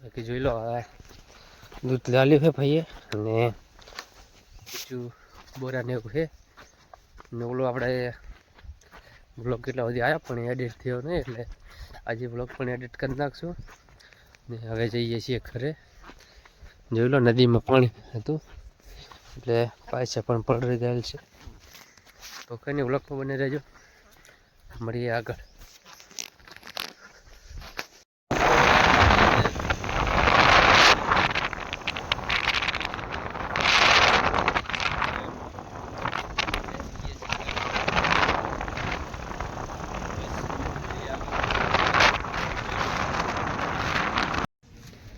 બાકી જોઈ લો હવે દૂધ લાલ્યું છે ભાઈએ અને બીજું બોરા ને એવું છે ને ઓલો આપણે બ્લોગ કેટલા બધી આવ્યા પણ એડિટ થયો નહીં એટલે આજે બ્લોગ પણ એડિટ કરી નાખશું ને હવે જઈએ છીએ ઘરે. જોઈ લો નદીમાં પાણી હતું એટલે પાછા પણ પલળી ગયેલ છે. તો કંઈ નહીં બ્લોગમાં બની રહેજો, મળીએ આગળ.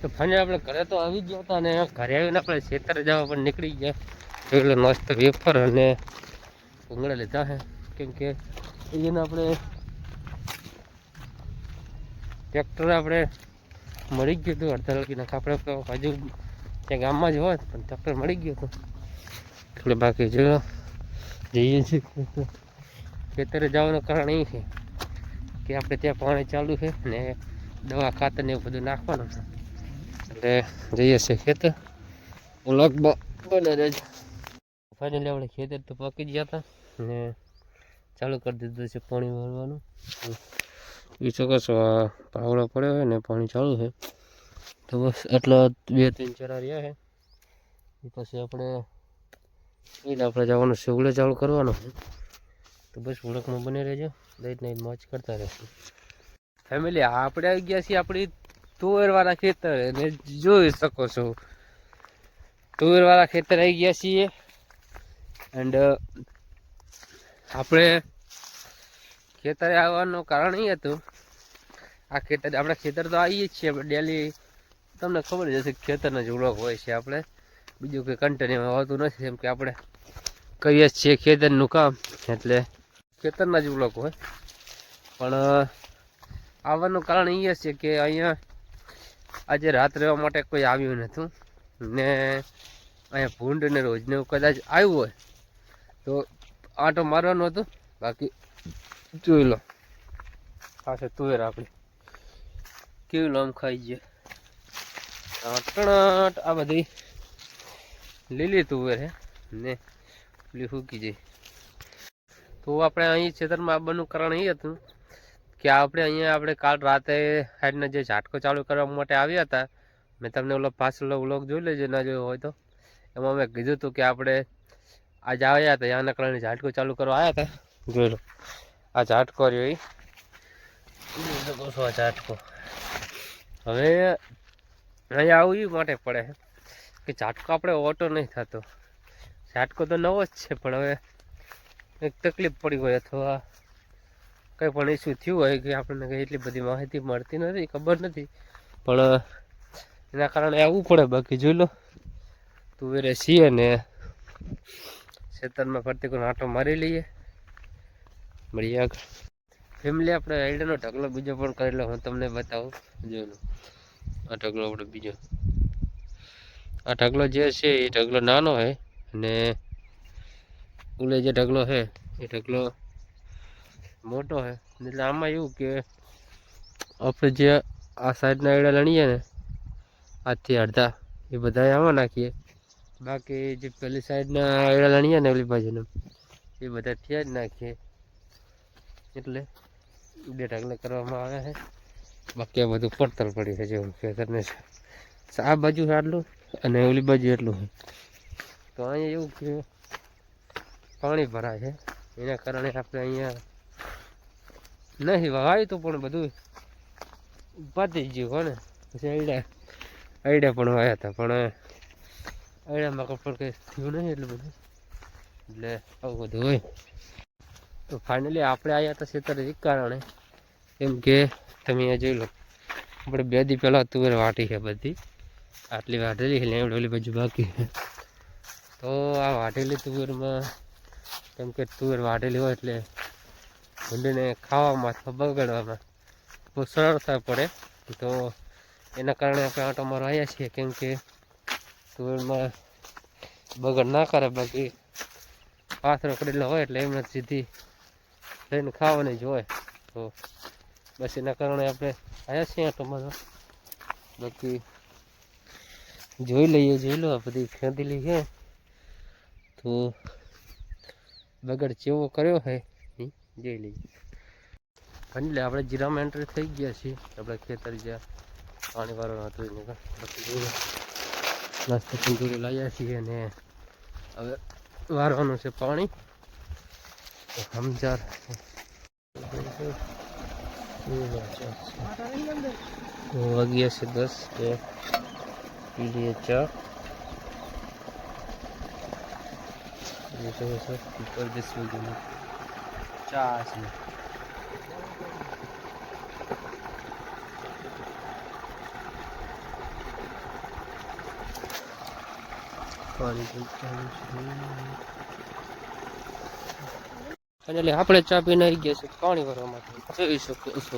તો ફાઇનલ આપણે ઘરે તો આવી ગયા હતા અને ઘરે આવીને આપણે ખેતરે જવા પણ નીકળી ગયા. એટલે મસ્ત વેફર અને ભૂંગળા લીધા છે કેમ કે એને આપણે ટ્રેક્ટર આપણે મળી ગયું હતું અડધા લગીને. આપણે તો હજુ ત્યાં ગામમાં જ હોય પણ ટ્રેક્ટર મળી ગયું હતું એટલે બાકી જો જઈએ છીએ ખેતરે જવાનું કારણ એ છે કે આપણે ત્યાં પાણી ચાલુ છે ને દવા ખાતર ને એવું બધું નાખવાનું છે એટલે જઈએ છીએ ખેતર. લગભગ બને રહેજો. ફાઇનલી આપણે ખેતર તો પકી ગયા હતા ને ચાલુ કરી દીધું છે પાણી ભરવાનું. એ ચોક્કસ પાવડો પડ્યો હોય ને પાણી ચાલુ છે તો બસ આટલા 2-3 ચરા રહ્યા છે. એ પછી આપણે જવાનું છે ઉલે ચાલુ કરવાનું છે. તો બસ ઉલકમાં બની રહેજો, દઈ નહીં મોજ કરતા રહેશું. ફેમિલી આપણે આવી ગયા છીએ આપણી તુવેરવાળા ખેતર અને જોઈ શકો છો તુવેરવાળા ખેતર આવી ગયા છીએ. એન્ડ આપણે ખેતરે આવવાનું કારણ એ હતું આ ખેતર આપણે ખેતર તો આવીએ જ છીએ ડેલી, તમને ખબર જ હશે ખેતરનો જ વ્લોગ હોય છે. આપણે બીજું કંઈ કન્ટેન્ટ એમાં હોતું નથી કેમ કે આપણે કરીએ જ છીએ ખેતરનું કામ એટલે ખેતરના જ વ્લોગ હોય. પણ આવવાનું કારણ એ છે કે અહીંયા આજે રાત રહેવા માટે કોઈ આવ્યું નહોતું ને અહીંયા ભૂંડ ને રોજને કદાચ આવ્યું હોય તો આંટો મારવાનો હતો. બાકી જોઈ લો આ છે તુવેર આપણી કેવી લોમ ખાઈ ગઈ ટણાટ. આ બધી લીલી તુવેર છે ને પેલી સૂકી જાય. તો આપણે અહીં ખેતરમાં આવવાનું કારણ એ હતું કે આપણે કાલ રાતે સાઈડના જે ઝાટકો ચાલુ કરવા માટે આવ્યા હતા. મેં તમને ઓલો પાછળનો વ્લોગ જોઈ લેજો ના જોયો હોય તો. એમાં મેં કીધું હતું કે આપણે આજે આવ્યા હતા એના કારણે ઝાટકો ચાલુ કરવા આવ્યા હતા. જોઈ લો આ ઝાટકો રહ્યો એ ઝાટકો. હવે અહીંયા આવું એ માટે પડે કે ઝાટકો આપણે ઓટો નહીં થતો. ઝાટકો તો નવો જ છે પણ હવે એક તકલીફ પડી હોય અથવા કંઈ પણ ઇસ્યુ થયું હોય કે આપણને કંઈ એટલી બધી માહિતી મળતી નથી, ખબર નથી પણ એના કારણે આવવું પડે. બાકી જોઈ લો તુવેરે છીએ ને ખેતરમાં ફરતી કોઈ આંટો મારી લઈએ, મળીએ આગળ. ફેમિલી આપણે આઈડિયાનો ઢગલો બીજો પણ કરેલો હું તમને બતાવું. જોઈ લો આ ઢગલો આપણે બીજો, આ ઢગલો જે છે એ ઢગલો નાનો છે અને ઓલે જે ઢગલો છે એ ઢગલો મોટો છે. એટલે આમાં એવું કે આપણે જે આ સાઈડના એડા લણીએ ને આજથી અડધા એ બધા આમાં નાખીએ, બાકી જે પેલી સાઈડના એડા લણીએ ને ઓલી બાજુના એ બધા ત્યાં જ નાખીએ. એટલે 2 ઢગલા કરવામાં આવે છે. બાકી આ બધું પડતર પડી છે જેવું ખેતરને આ બાજુ આટલું અને ઓલી બાજુ એટલું છે. તો અહીંયા એવું કે પાણી ભરાય છે એના કારણે આપણે અહીંયા નહીં વાવ્યું તો પણ બધું પાતી ગયું હોય ને. પછી આઈડિયા પણ વાયા હતા પણ આઈડિયામાં પણ કંઈ થયું નહીં એટલું બધું એટલે આવું બધું હોય. તો ફાઇનલી આપણે આવ્યા હતા ખેતર એક કારણે કેમ કે તમે અહીંયા જોઈ લો આપણે 2 દી પહેલાં તુવેર વાટી છે બધી આટલી વાટેલી છે ને ઓલી બાજુ બાકી છે. તો આ વાટેલી તુવેરમાં કેમ કે તુવેર વાટેલી હોય એટલે ભૂંડીને ખાવામાં અથવા બગાડવામાં બહુ સરળતા પડે. તો એના કારણે આપણે આંટો મારવા આવ્યા છીએ કેમ કે તુવેરમાં બગાડ ના કરે. બાકી પાથરો કરેલો હોય એટલે એમને સીધી લઈને ખાવાની જ હોય. તો બસ એના કારણે આપણે આવ્યા છીએ આંટો મારવા. બાકી જોઈ લો આ બધી ખેંચેલી છે તો બગડ ચેવો કર્યો છે જોઈ લઈએ. એટલે આપણે જીરામાં એન્ટ્રી થઈ ગયા છીએ. આપણે ખેતર જ્યાં પાણી વાળવાનું હતું એને નાસ્તો તંદુરી લાવ્યા છીએ અને હવે વારવાનું છે પાણી. સમજાર વાગ્યા છે 10 કે પી લઈએ ચા. ઉપર 10 વાગ્યાની ચા છે. એટલે આપણે ચા પીને આવી ગયા છે પાણી ભરવા માટે. જોઈ શકો છો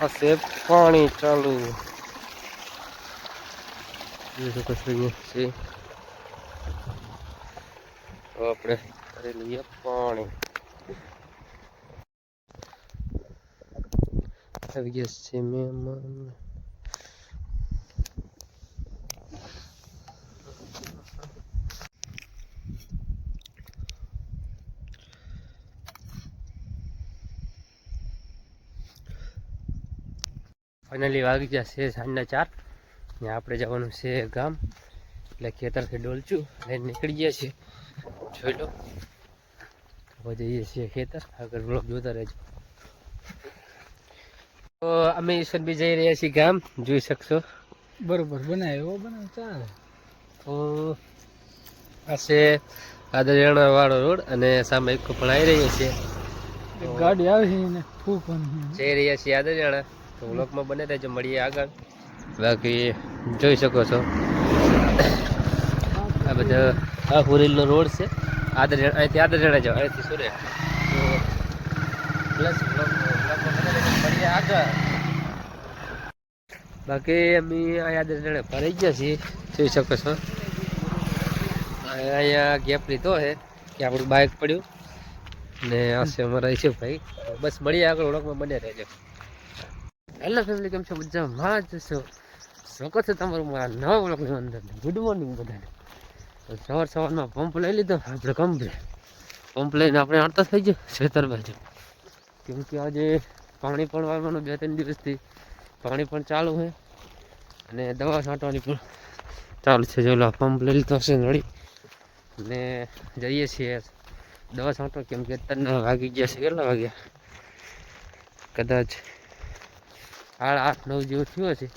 આ છે પાણી ચાલુ. જોઈ શકો છો અહીંયા છે. આપણે કરી લઈએ પાણી. આવી ગયા છે મહેમાન. ફાઇનલી વાગી ગયા છે સાંજના 4. ને આપણે જવાનું છે ગામ. એટલે ખેતરથી ડોલચું લઈને નીકળી ગયા છીએ. જોઈ લો હવે જઈએ છીએ ખેતર. આગળ બ્લોગ જોતા રહેજો. તો અમે ઈશ્વરભાઈ જઈ રહ્યા છીએ ગામ. જોઈ શકશો બરોબર બનાવ્યો ચાલે. તો આ છે આદરિયાણા વાળો રોડ અને સામે એક પણ આવી રહ્યો છે. ગાડી આવી ને જઈ રહ્યા છીએ આદરિયાણા. તો વ્લોગમાં બને રહેજો. મળીએ આગળ. બાકી જોઈ શકો છો આ બધા આ હુરીલનો રોડ છે. આદરિયાણા અહીંથી આદરિયાણા જાવ અહીંથી સુરત. તો પ્લસ મળીએ આગળ. બાકી અમે આદરિયાણા ભરાઈ ગયા છીએ. જોઈ શકો છો અહીંયા ગેપ લીધો છે કે આપણું બાઇક પડ્યું ને હશે અમારા ઈશુભાઈ. બસ મળીએ આગળ. વ્લોગમાં બને રહેજો. હેલો ફેમિલી, કેમ છો? મજામાં જ છો? સ્વાગત છે તમારું મારા નવા વ્લોગની અંદર. ગુડ મોર્નિંગ બધાને. સવારમાં પંપ લઈ લીધો આપણે કમ્પ્લીટ. પંપ લઈને આપણે આડતા થઈ જાય ખેતર બાજુ. કેમ કે આજે પાણી પણ વાળવાનું 2-3 દિવસથી પાણી પણ ચાલુ છે અને દવા છાંટવાની પણ ચાલુ છે. જો પંપ લઈ લીધો હશે નળી ને જઈએ છીએ દવા છાંટો. કેમ કે અત્યારના વાગી ગયા છે. કેટલા વાગ્યા? કદાચ 8-9 જેવું થયું હશે.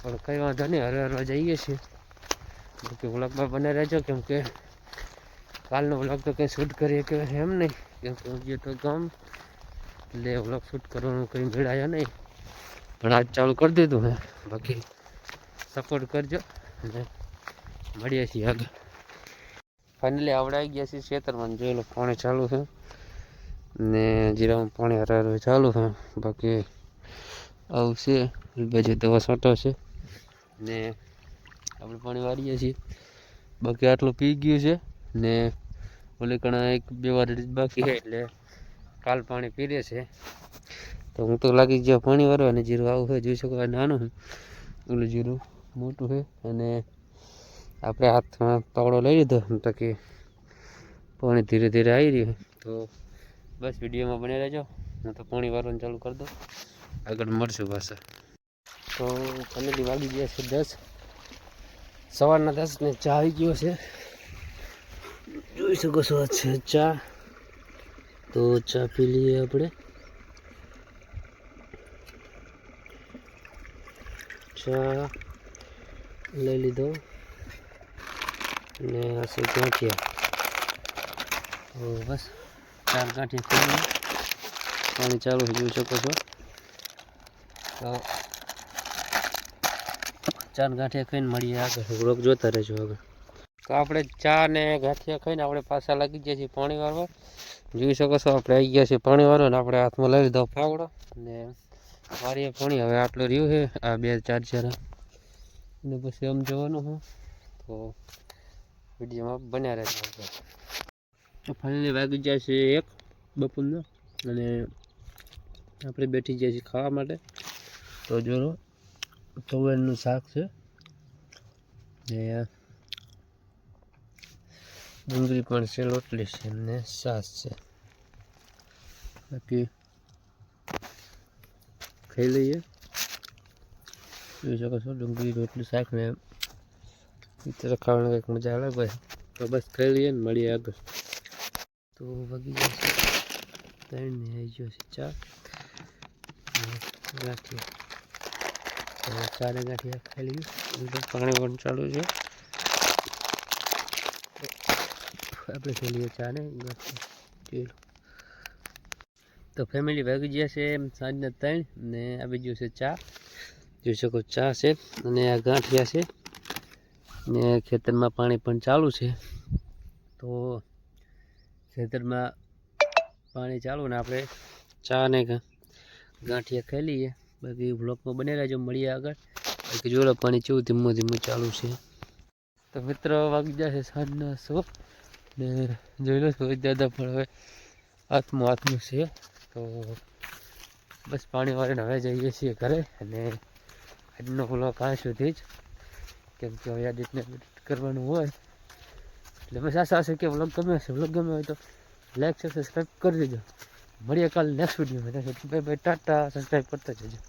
પણ કંઈ વાંધો નહીં, હરવા જઈએ છીએ. કે વ્લોગમાં બને રહેજો. કેમ કે કાલનો વ્લોગ તો કંઈ શૂટ કરીએ કે એમ નહીં. કેમ કે જે તો ગામ એટલે વ્લોગ શૂટ કરવાનું કંઈ મેળાયા નહીં. પણ આજ ચાલુ કરી દીધું હે. બાકી સપોર્ટ કરજો અને મળીએ છીએ આગળ. ફાઇનલી આપણે આવી ગયા છીએ ખેતરમાં. જોઈ લો પાણી ચાલુ છે ને જીરામાં પાણી હરાવવાનું ચાલુ છે. બાકી આવું છે. બાજુ દવા છાંટો છે ને આપણે પાણી વાળીએ છીએ. બાકી આટલું પી ગયું છે ને ઓલે કણા 1-2 વાર બાકી છે એટલે કાલ પાણી પીરે છે. તો હું તો લાગી ગયો પાણી વાળવા. અને જીરું આવું છે. જોઈ શકો નાનું છે. ઓલું જીરું મોટું છે અને આપણે હાથમાં પાવડો લઈ લીધો તો કે પાણી ધીરે ધીરે આવી રહ્યું. તો બસ વિડીયોમાં બને રહેજો. હું તો પાણી વાળવાનું ચાલુ કરી દઉં. આગળ મળશું પાછા. તો ફાઇનલી વાગી ગયા છે 10. સવારના 10 ને ચા આવી ગયો છે. જોઈ શકો છો આ છે ચા. તો ચા પી લઈએ આપણે. ચા લઈ લીધો ને આ છે ગાંઠિયા. તો બસ 4 ગાંઠિયા ખાઈ પાણી ચાલુ જોઈ શકો છો. તો 4 ગાંઠિયા ખાઈને મળીએ આગળ. વ્લોગ જોતા રહેજો આગળ. તો આપણે ચા ને ગાંઠિયા ખાઈને આપણે પાછા લાગી ગયા છીએ પાણી વાળવા. જોઈ શકો છો આપણે આવી ગયા છીએ પાણી વાળવા ને આપણે હાથમાં લઈ લીધો ફાવડો ને વારીએ પાણી. હવે આટલું રહ્યું છે આ 2-4 જરા ને પછી આમ જવાનું છે. તો વિડીયોમાં બન્યા રહેજો. તો ફાઇનલી વાગી જાય છે 1 બપોરનો અને આપણે બેઠી જાય છીએ ખાવા માટે. તો જો તુવેરનું શાક છે ને ડુંગળી પણ છે, રોટલી છે ને છાશ છે. બાકી ખાઈ લઈએ. જોઈ શકો છો ડુંગળી રોટલી શાક ને મિત્રો ખાવાની કંઈક મજા અલગ હોય. તો બસ ખાઈ લઈએ ને મળીએ આગળ. તો વાગી જશે 3 ને આવી ગયો છે 4 ગાંઠિયા. ચારે ગાંઠિયા ખાઈ લઈએ. પાણી પણ ચાલુ છે. આપણે ખાઈ લઈએ ચા ને ગાંઠિયા. તો ફેમિલી વાગી ગયા છે સાંજના 3 ને આવી ગયું છે ચા. જોઈ શકો ચા છે અને આ ગાંઠિયા છે ને ખેતરમાં પાણી પણ ચાલુ છે. તો ખેતરમાં પાણી ચાલુ ને આપણે ચા ને ગાંઠિયા ખાઈ લઈએ. બાકી બ્લોકમાં બને રહેજો, મળીએ આગળ. બાકી જોડે પાણી કેવું ધીમું ધીમું ચાલુ છે. તો મિત્રો વાગી જશે સાંજના 100 ને જોઈ લો દાદા પણ હવે હાથમાં છે. તો બસ પાણી વાળીને હવે જઈએ છીએ ઘરે. અને આજનો વ્લોગ આ સુધી જ, કેમ કે હવે એડિટ કરવાનું હોય એટલે બસ આશા છે કે વ્લોગ ગમે હશે. વ્લોગ ગમે હોય તો લાઈક સબસ્ક્રાઈબ કરી દેજો. મળીએ કાલે નેક્સ્ટ વિડીયોમાં. Bye bye, Tata. સબસ્ક્રાઈબ કરતા જજો.